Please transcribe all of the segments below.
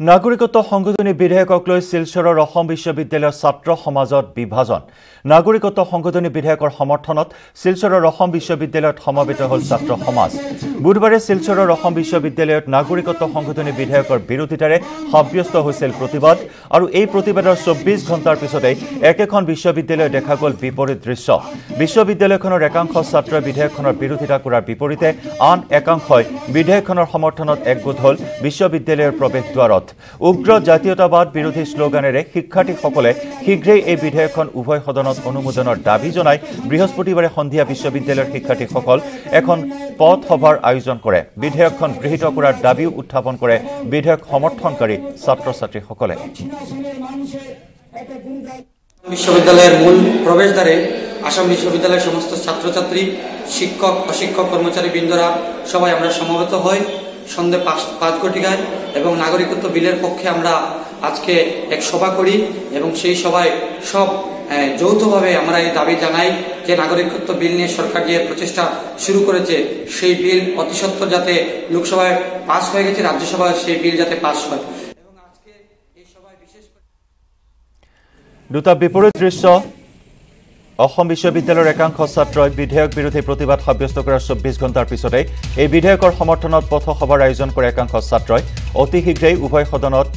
নাগৰিকত্ব সংশোধনী বিধেয়কক লৈ শিলচৰৰ অসম বিশ্ববিদ্যালয়ৰ ছাত্ৰ সমাজত বিভাজন নাগৰিকত্ব সংশোধনী বিধেয়কৰ সমৰ্থনত শিলচৰৰ অসম বিশ্ববিদ্যালয়ত সমবেত হ'ল ছাত্ৰ সমাজ বুধবাৰে শিলচৰৰ অসম বিশ্ববিদ্যালয়ত নাগৰিকত্ব সংশোধনী বিধেয়কৰ বিৰোধিতাৰে সাব্যস্ত হৈছিল প্ৰতিবাদ আৰু এই প্ৰতিবাদৰ 24 ঘণ্টাৰ পিছতে একেখন বিশ্ববিদ্যালয় দেখা গ'ল বিপৰীত দৃশ্য বিশ্ববিদ্যালয়খনৰ একাংশ ছাত্ৰই বিধেয়কখনৰ বিৰোধিতা কৰাৰ বিপৰীতে আন একাংশই বিধেয়কখনৰ সমৰ্থনত একগোট হ'ল বিশ্ববিদ্যালয়ৰ প্ৰৱেশদ্বাৰত উগ্ৰ জাতীয়তাবাদ বিৰোধী স্লোগানেৰে শিক্ষাৰ্থীসকলে শীঘ্ৰেই এই বিধেয়কখন উভয় সদনত অনুমোদনৰ দাবী জনাই বৃহস্পতিবাৰে সন্ধিয়া বিশ্ববিদ্যালয়ৰ শিক্ষাৰ্থীসকল এখন পথ সভাৰ আয়োজন কৰে বিধেয়কখন গৃহীত কৰাৰ দাবীও উত্থাপন কৰে বিধেয়ক সমৰ্থনকাৰী ছাত্ৰ-ছাত্ৰীসকলে বিশ্ববিদ্যালয়ের মূল প্রবেশদ্বারে আসাম বিশ্ববিদ্যালয়ের সমস্ত ছাত্রছাত্রী শিক্ষক অশিক্ষক কর্মচারী বৃন্দরা সবাই আমরা সমবেত হই সন্ধ্যে 5 ঘটিকায় এবং নাগরিকত্ব বিলের পক্ষে আমরা আজকে এক সভা করি এবং সেই সভায় সব যৌথভাবে আমরা এই দাবি জানাই যে নাগরিকত্ব বিল নিয়ে সরকার যে প্রচেষ্টা শুরু করেছে সেই বিল অতি সত্বর যাতে লোকসভায় পাস হয়ে গেছে রাজ্যসভায় সেই বিল যাতে পাস হয় এবং আজকে এই সভায় বিশেষ দুটা বিপরীত দৃশ্য অসম বিশ্ববিদ্যালয়ৰ একাংশ ছাত্ৰই বিধেয়ক বিৰোধী প্ৰতিবাদ সাব্যস্ত কৰাৰ 24 ঘণ্টাৰ পিছতে এই বিধেয়কৰ সমৰ্থনত পথসভাৰ আয়োজন কৰে একাংশ ছাত্ৰই অতি শীঘ্ৰেই উভয় সদনত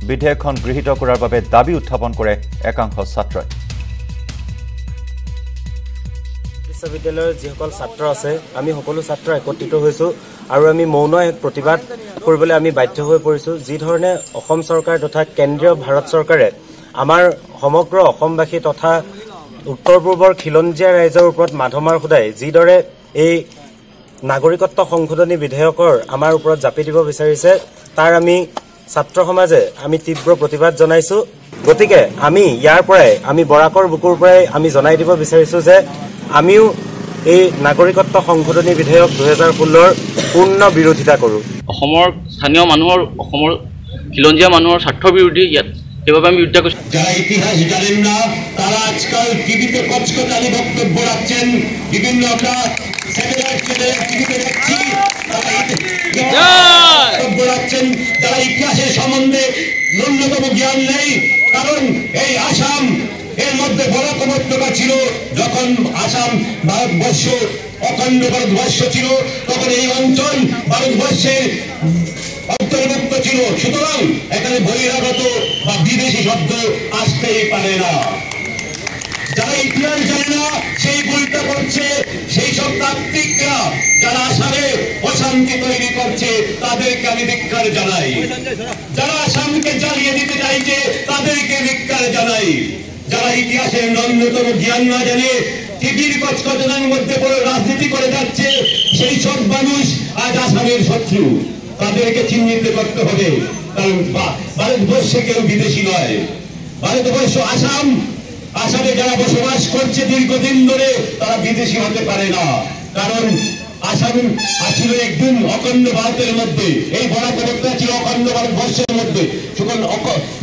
বিধেয়কখন গৃহীত কৰাৰ বাবে দাবী উত্থাপন কৰে একাংশ ছাত্ৰই বিশ্ববিদ্যালয়ৰ যিসকল ছাত্ৰ আছে আমি সকলো ছাত্ৰ একত্ৰিত হৈছো আৰু আমি মৌন এক প্ৰতিবাদ কৰিবলৈ আমি বাধ্য হৈ পৰিছো যি ধৰণে অসম চৰকাৰ তথা কেন্দ্ৰীয় ভাৰত চৰকাৰে আমাৰ সমগ্ৰ অসমবাসী তথা উত্তৰ পূৰ্বৰ খিলঞ্জীয়া ৰাইজৰ ওপৰত মাধমাৰ খুদাই যিদৰে এই নাগৰিকত্ব সংশোধনী বিধেয়কৰ আমাৰ ওপৰত জাপি দিব বিচাৰিছে তাৰ আমি ছাত্ৰ সমাজে আমি তীব্ৰ প্ৰতিবাদ জনাইছো গতিকে আমি ইয়াৰ পৰাই আমি বৰাকৰ বুকুৰ পৰাই আমি জনাই দিব বিচাৰিছো যে আমিও এই নাগৰিকত্ব সংশোধনী বিধেয়ক 2016 ৰ পূৰ্ণ বিৰোধিতা কৰো অসমৰ স্থানীয় মানুহৰ অসমৰ খিলঞ্জীয়া মানুহৰ স্বাৰ্থ বিৰোধী ইয়াত এভাবে আমি বিরোধিতা করছি যারা ইতিহাস জানেন না তারা আজকাল টিভিতে কচকচানি বক্তব্য রাখছেন বিভিন্ন আমরা স্যাটেলাইট চ্যানেলে টিভিতে দেখছি বক্তব্য রাখছেন যারা ইতিহাসের সম্বন্ধে ন্যূনতম জ্ঞান নেই কারণ এই আসাম এর মধ্যে বড় উপত্যকা ছিল যখন আসাম ভারতবর্ষ অখণ্ড ভারতবর্ষ ছিল তখন এই অঞ্চল ভারতবর্ষের অন্তর্ভুক্ত ছিল সুতরাং এখানে বহিরাগত বা বিদেশি শব্দ আসতেই পারে না যারা ইতিহাস জানে না সেই ভুলটা করছে সেই সব তাত্ত্বিকরা যারা আসামে অশান্তি তৈরি করছে তাদেরকে আমি ধিক্কার জানাই যারা আসামকে জ্বালিয়ে দিতে চাইছে তাদেরকে ধিক্কার জানাই যারা ইতিহাসের ন্যূনতম জ্ঞান না জানে টিভির কচকচানির মধ্যে পড়ে রাজনীতি করে যাচ্ছে সেই সব মানুষ আজ আসামের শত্রু তাদেরকে চিহ্নিত করতে হবে কারণ ভারতবর্ষে কেউ বিদেশি নয় ভারতবর্ষ আসামে যারা বসবাস করছে দীর্ঘদিন ধরে তারা বিদেশি হতে পারে না কারণ আসাম ছিল একদিন অখণ্ড ভারতের মধ্যে এই বড় উপত্যকা ছিল অখণ্ড ভারতবর্ষের মধ্যে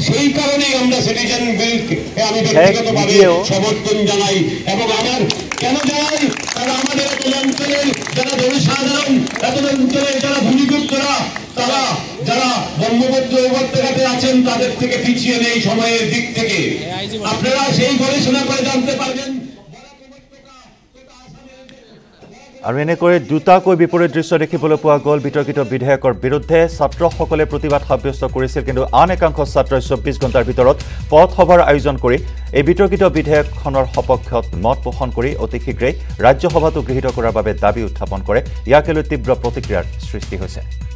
সেই কারণেই আমরা সিটিজেন বিলকে আমি ব্যক্তিগতভাবে সমর্থন জানাই এবং আমার কেন জানাই তারা আমাদের এত অঞ্চলের যারা জনসাধারণ এত অঞ্চলের যারা ভূমিপুত্ররা তারা যারা ব্রহ্মপুত্র উপত্যকাতে আছেন তাদের থেকে পিছিয়ে নেই সময়ের দিক থেকে আপনারা সেই গবেষণা করে জানতে পারবেন আৰু এনেকৈ দুটাকৈ বিপৰীত দৃশ্য দেখিবলৈ পোৱা গ'ল বিতৰ্কিত বিধেয়কৰ বিৰুদ্ধে ছাত্ৰসকলে প্ৰতিবাদ সাব্যস্ত কৰিছিল কিন্তু আন একাংশ ছাত্ৰই 24 ঘণ্টাৰ ভিতৰত পথ সভাৰ আয়োজন কৰি এই বিতৰ্কিত বিধেয়কখনৰ সপক্ষত মত পোষণ কৰি অতি শীঘ্ৰেই ৰাজ্যসভাটো গৃহীত কৰাৰ বাবে দাবী উত্থাপন কৰে ইয়াকে লৈ তীব্ৰ প্ৰতিক্ৰিয়াৰ সৃষ্টি হৈছে